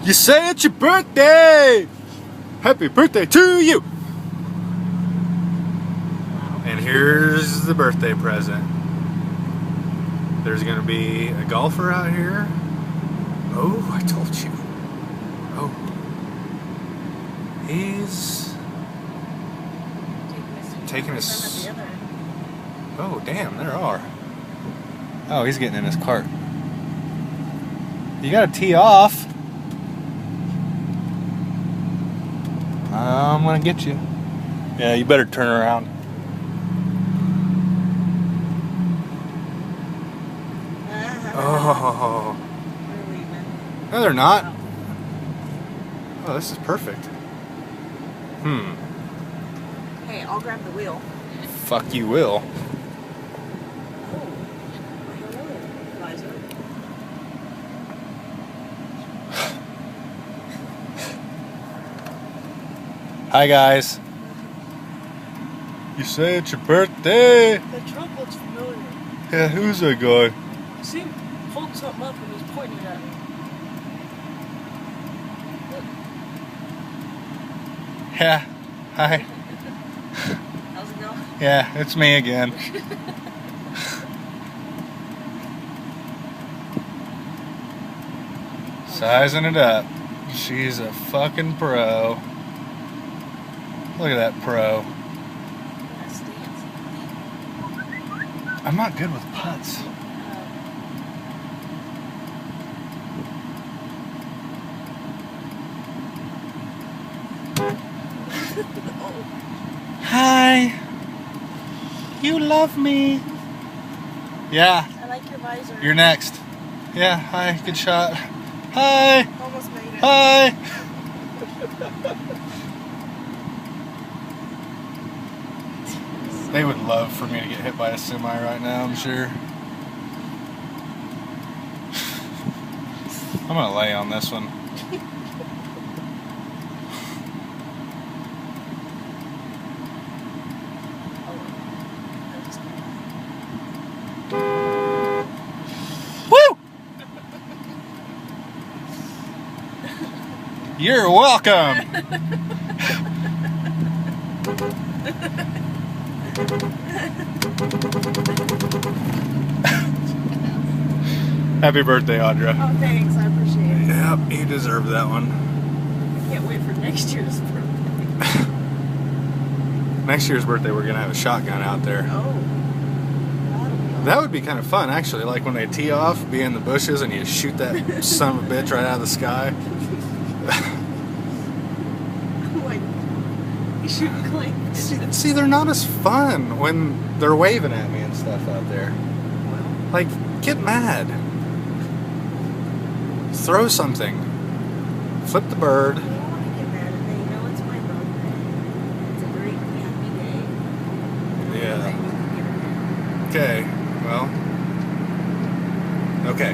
You say it's your birthday! Happy birthday to you! And here's the birthday present. There's gonna be a golfer out here. Oh, I told you. Oh. He's taking his... Oh, damn, there are. Oh, he's getting in his cart. You gotta tee off. I'm gonna get you. Yeah, you better turn around. Oh. No, they're not. Oh, this is perfect. Hey, I'll grab the wheel. Fuck you will. Hi guys. You say it's your birthday? The truck looks familiar. Yeah, who's that guy? I seen him hold something up and he's pointing it at me. Look. Yeah. Hi. How's it going? Yeah, it's me again. Sizing it up. She's a fucking pro. Look at that pro. I'm not good with putts. Hi. You love me. Yeah. I like your visor. You're next. Yeah, hi, good shot. Hi. Almost made it. Hi. They would love for me to get hit by a semi right now, I'm sure. I'm gonna lay on this one. Woo! You're welcome. Happy birthday, Audra. Oh, thanks. I appreciate it. Yep, you deserve that one. I can't wait for next year's birthday. Next year's birthday, we're going to have a shotgun out there. Oh. That would be kind of fun, actually. Like when they tee off, be in the bushes, and you shoot that son of a bitch right out of the sky. Like, you shoot claims. See, they're not as fun when they're waving at me and stuff out there. Like, get mad. Throw something. Flip the bird. I don't want to get mad at me. You know, it's my birthday. It's a great, happy day. Yeah. Okay, well. Okay.